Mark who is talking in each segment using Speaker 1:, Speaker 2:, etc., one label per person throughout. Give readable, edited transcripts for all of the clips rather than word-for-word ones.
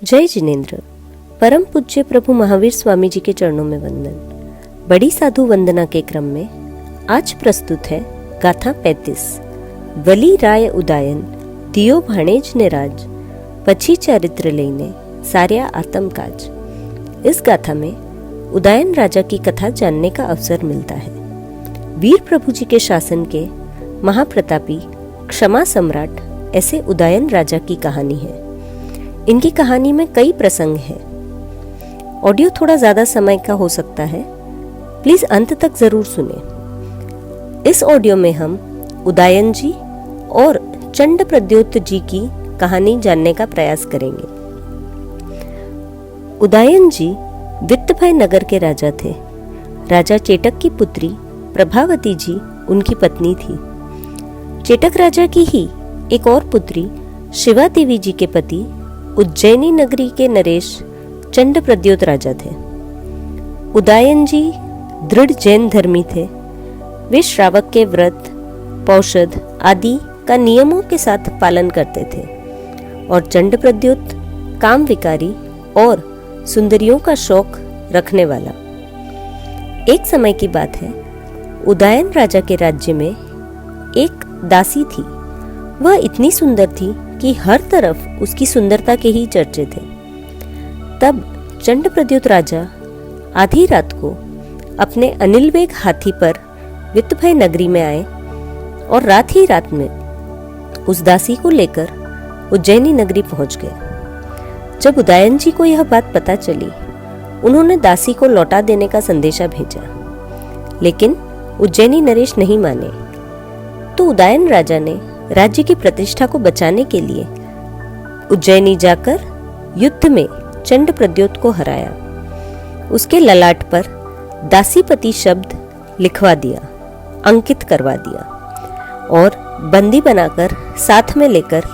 Speaker 1: जय जिनेन्द्र। परम पूज्य प्रभु महावीर स्वामी जी के चरणों में वंदन। बड़ी साधु वंदना के क्रम में आज प्रस्तुत है गाथा 35। वली राय उदायन दियो भाणेज ने राज, पछी चरित्र लेने सार्या आतम काज। इस गाथा में उदायन राजा की कथा जानने का अवसर मिलता है। वीर प्रभु जी के शासन के महाप्रतापी क्षमा सम्राट ऐसे उदायन राजा की कहानी है। इनकी कहानी में कई प्रसंग हैं। ऑडियो थोड़ा ज्यादा समय का हो सकता है, प्लीज अंत तक जरूर सुने। इस ऑडियो में हम उदायन जी और चंड प्रद्योत जी की कहानी जानने का प्रयास करेंगे। उदायन जी वित्तभय नगर के राजा थे। राजा चेटक की पुत्री प्रभावती जी उनकी पत्नी थी। चेटक राजा की ही एक और पुत्री शिवा देवी जी के पति उज्जैनी नगरी के नरेश चंड प्रद्योत राजा थे। उदायन जी दृढ़ जैन धर्मी थे। वे श्रावक के व्रत, पौषध आदि का नियमों के साथ पालन करते थे और चंड प्रद्योत काम विकारी और सुंदरियों का शौक रखने वाला। एक समय की बात है, उदायन राजा के राज्य में एक दासी थी। वह इतनी सुंदर थी कि हर तरफ उसकी सुंदरता के ही चर्चे थे। तब चंड प्रद्योत राजा आधी रात को अपने अनिलवेग हाथी पर वित्तभय नगरी में आए और रात ही रात में उस दासी को लेकर उज्जैनी नगरी पहुंच गए। जब उदायन जी को यह बात पता चली, उन्होंने दासी को लौटा देने का संदेशा भेजा, लेकिन उज्जैनी नरेश नहीं माने। तो उदायन राजा ने राज्य की प्रतिष्ठा को बचाने के लिए उज्जैनी जाकर युद्ध में चंड प्रद्योत को हराया। उसके ललाट पर दासीपति शब्द लिखवा दिया, अंकित करवा दिया और बंदी बनाकर साथ में लेकर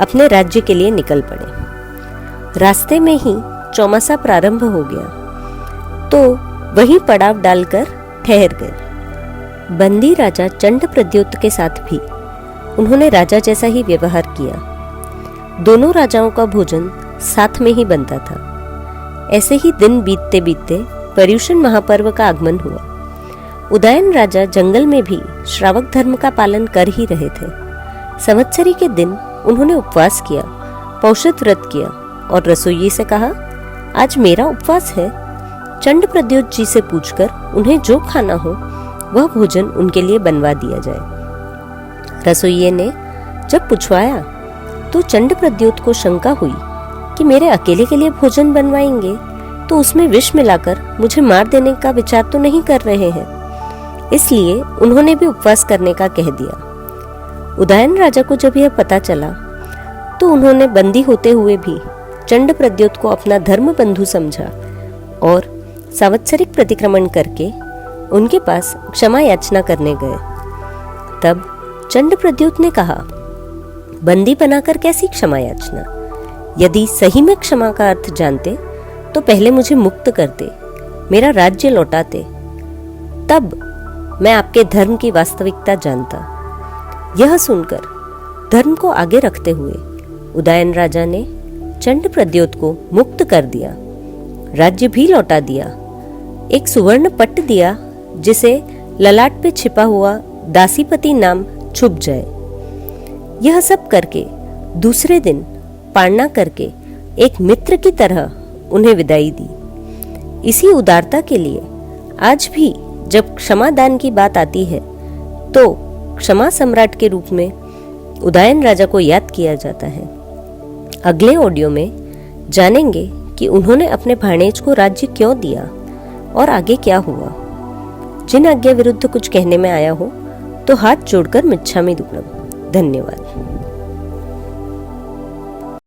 Speaker 1: अपने राज्य के लिए निकल पड़े। रास्ते में ही चौमासा प्रारंभ हो गया, तो वहीं पड़ाव डालकर ठहर गए। बंदी राजा चंड प्रद्योत के साथ भी उन्होंने राजा जैसा ही व्यवहार किया। दोनों राजाओं का भोजन साथ में ही बनता था। ऐसे ही दिन बीतते बीतते पर्युषण महापर्व का आगमन हुआ। उदायन राजा जंगल में भी श्रावक धर्म का पालन कर ही रहे थे। संवत्सरी के दिन उन्होंने उपवास किया, पौषध व्रत किया और रसोइये से कहा, आज मेरा उपवास है। चंड प्रद्योत जी से पूछकर उन्हें जो खाना हो वह भोजन उनके लिए बनवा दिया जाए। रसोइये ने जब पूछवाया तो चंड प्रद्योत को शंका हुई कि मेरे अकेले के लिए भोजन बनवाएंगे तो उसमें विष मिलाकर मुझे मार देने का विचार तो नहीं कर रहे हैं। इसलिए उन्होंने भी उपवास करने का कह दिया। उदायन राजा को जब यह पता चला तो उन्होंने बंदी होते हुए भी चंड प्रद्योत को अपना धर्म बंधु समझा और सांवत्सरिक प्रतिक्रमण करके उनके पास क्षमा याचना करने गए। तब चंड प्रद्योत ने कहा, बंदी बनाकर कैसी क्षमा याचना? यदि सही में क्षमा का अर्थ जानते तो पहले मुझे मुक्त करते, मेरा राज्य लौटाते, तब मैं आपके धर्म की वास्तविकता जानता। यह सुनकर धर्म को आगे रखते हुए उदायन राजा ने चंड प्रद्योत को मुक्त कर दिया, राज्य भी लौटा दिया, एक सुवर्ण पट्ट दिया जिसे ललाट पे छिपा हुआ दासीपति नाम छुप जाए। यह सब करके दूसरे दिन पालना करके एक मित्र की तरह उन्हें विदाई दी। इसी उदारता के लिए आज भी जब क्षमा दान की बात आती है तो क्षमा सम्राट के रूप में उदायन राजा को याद किया जाता है। अगले ऑडियो में जानेंगे कि उन्होंने अपने भाणेज को राज्य क्यों दिया और आगे क्या हुआ। जिन आज्ञा विरुद्ध कुछ कहने में आया हो तो हाथ जोड़कर मिच्छामि दुक्कडम। धन्यवाद।